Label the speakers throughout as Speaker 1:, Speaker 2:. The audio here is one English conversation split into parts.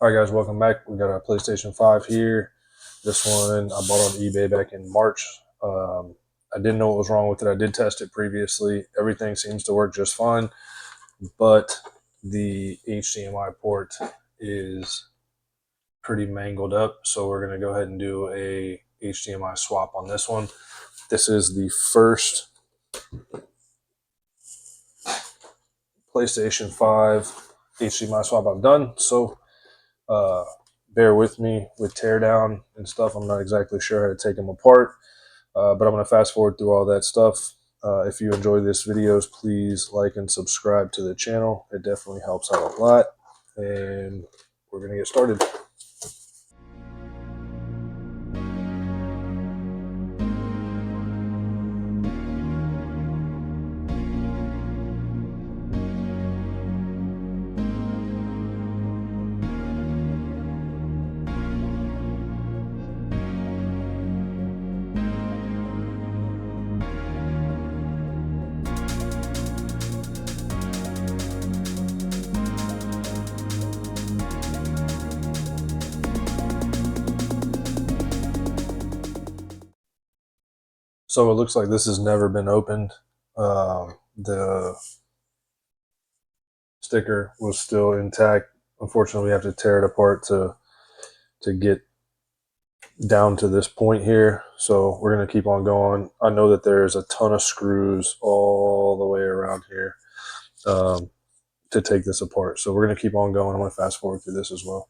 Speaker 1: Alright guys, welcome back. We got a PlayStation 5 here. This one I bought on eBay back in March. I didn't know what was wrong with it. I did test it previously. Everything seems to work just fine, but the HDMI port is pretty mangled up. So we're going to go ahead and do a HDMI swap on this one. This is the first PlayStation 5 HDMI swap I've done. So bear with me with teardown and stuff. I'm not exactly sure how to take them apart, but I'm going to fast forward through all that stuff. If you enjoy this videos, please like and subscribe to the channel. It definitely helps out a lot, and we're going to get started. So it looks like this has never been opened. The sticker was still intact. Unfortunately, we have to tear it apart to get down to this point here. So we're going to keep on going. I know that there's a ton of screws all the way around here to take this apart. So we're going to keep on going. I'm going to fast forward through this as well.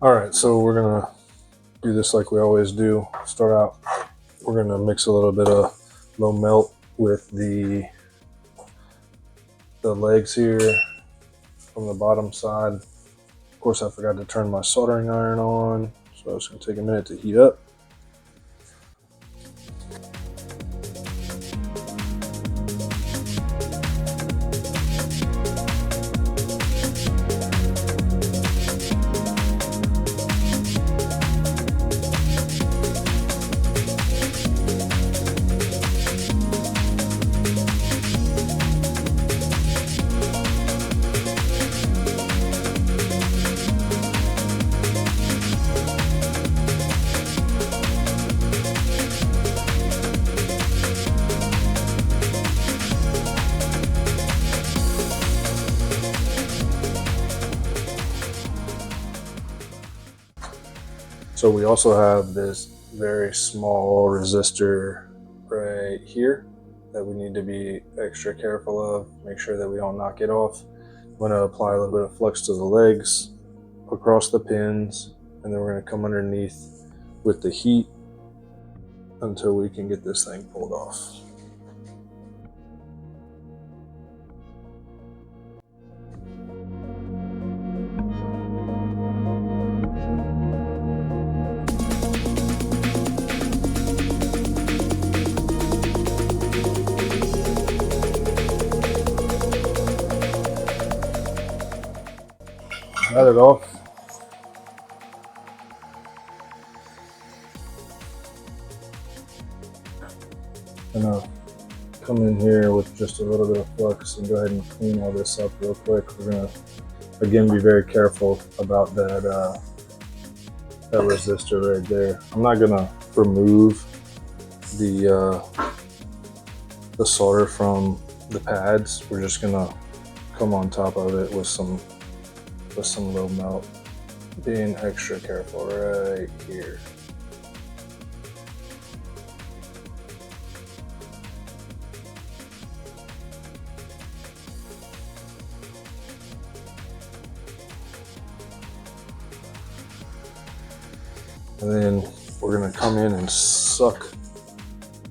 Speaker 1: All right, so we're going to do this like we always do. Start out, we're going to mix a little bit of low melt with the legs here from the bottom side. Of course, I forgot to turn my soldering iron on, so it's going to take a minute to heat up. So we also have this very small resistor right here. that we need to be extra careful of. Make sure that we don't knock it off. I'm going to apply a little bit of flux to the legs, across the pins, and then we're going to come underneath with the heat until we can get this thing pulled off. Got it off. I'm gonna come in here with just a little bit of flux and go ahead and clean all this up real quick. We're gonna again be very careful about that that resistor right there. I'm not gonna remove the solder from the pads. We're just gonna come on top of it with some low melt, being extra careful right here. And then we're gonna come in and suck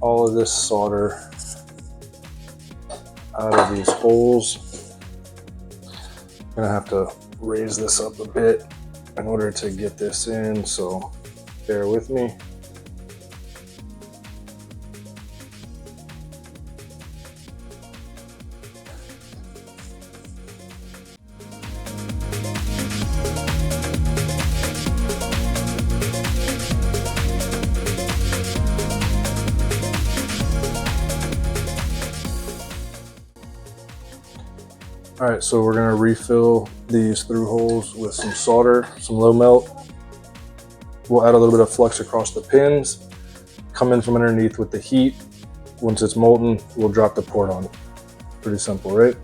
Speaker 1: all of this solder out of these holes. I'm gonna have to raise this up a bit in order to get this in, so bear with me. All right, so we're gonna refill these through holes with some solder, some low melt. We'll add a little bit of flux across the pins, come in from underneath with the heat. Once it's molten, we'll drop the port on. Pretty simple, right?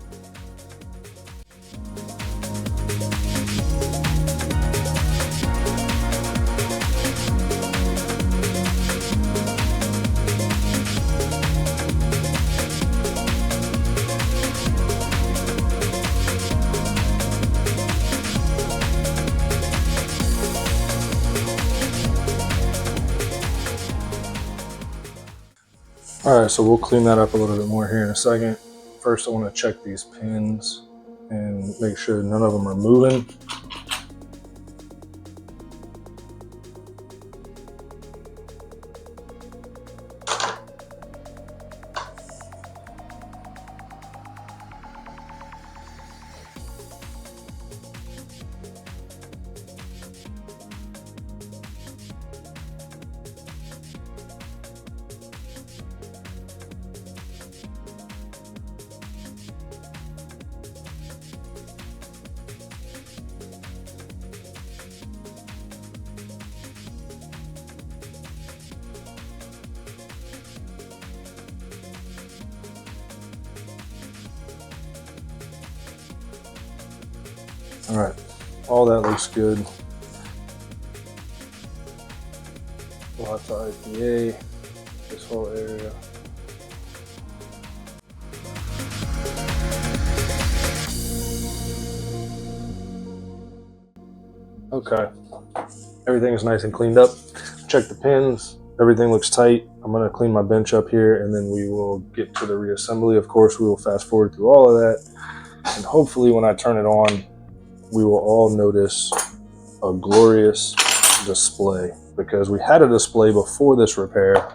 Speaker 1: All right, so we'll clean that up a little bit more here in a second. First, I want to check these pins and make sure none of them are moving. All right, all that looks good. Lots of IPA, this whole area. Okay, everything's nice and cleaned up. Check the pins, everything looks tight. I'm gonna clean my bench up here and then we will get to the reassembly. Of course, we will fast forward through all of that. And hopefully when I turn it on, we will all notice a glorious display, because we had a display before this repair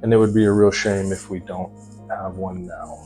Speaker 1: and it would be a real shame if we don't have one now.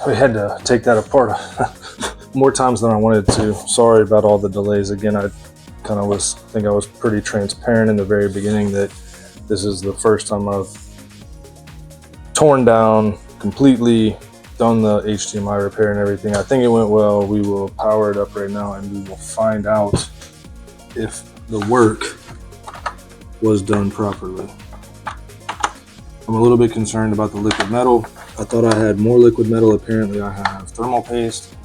Speaker 1: we had to take that apart more times than I wanted to. Sorry about all the delays. Again, I think I was pretty transparent in the very beginning that this is the first time I've torn down completely, done the HDMI repair and everything. I think it went well. We will power it up right now and we will find out if the work was done properly. I'm a little bit concerned about the liquid metal. I thought I had more liquid metal. Apparently I have thermal paste.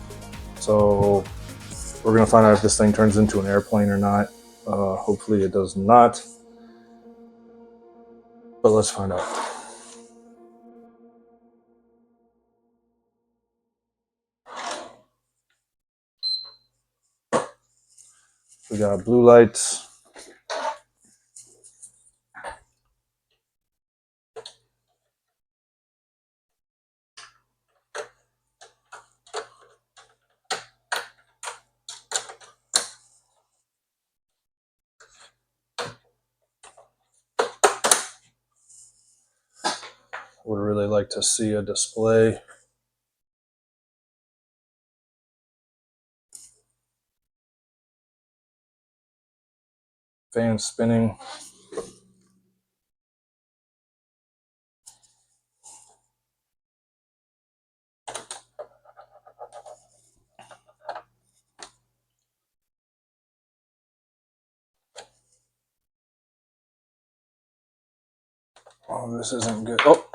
Speaker 1: So we're gonna find out if this thing turns into an airplane or not. Hopefully it does not, but let's find out. We got blue lights. Would really like to see a display. Fan spinning. Oh, this isn't good. Oh.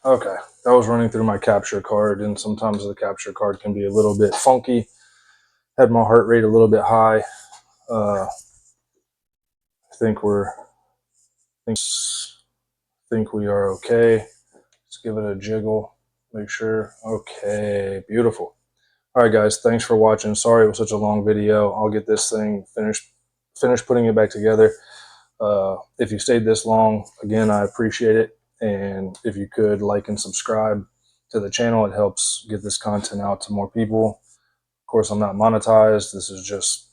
Speaker 1: Okay, that was running through my capture card, and sometimes the capture card can be a little bit funky. Had my heart rate a little bit high. I think we are okay. Let's give it a jiggle. Make sure. Okay, beautiful. All right, guys, thanks for watching. Sorry it was such a long video. I'll get this thing finished putting it back together. If you stayed this long, again, I appreciate it. And if you could like and subscribe to the channel, it helps get this content out to more people. Of course, I'm not monetized. This is just,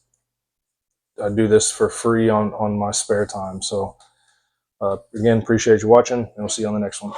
Speaker 1: I do this for free on my spare time. So again, appreciate you watching, and we'll see you on the next one.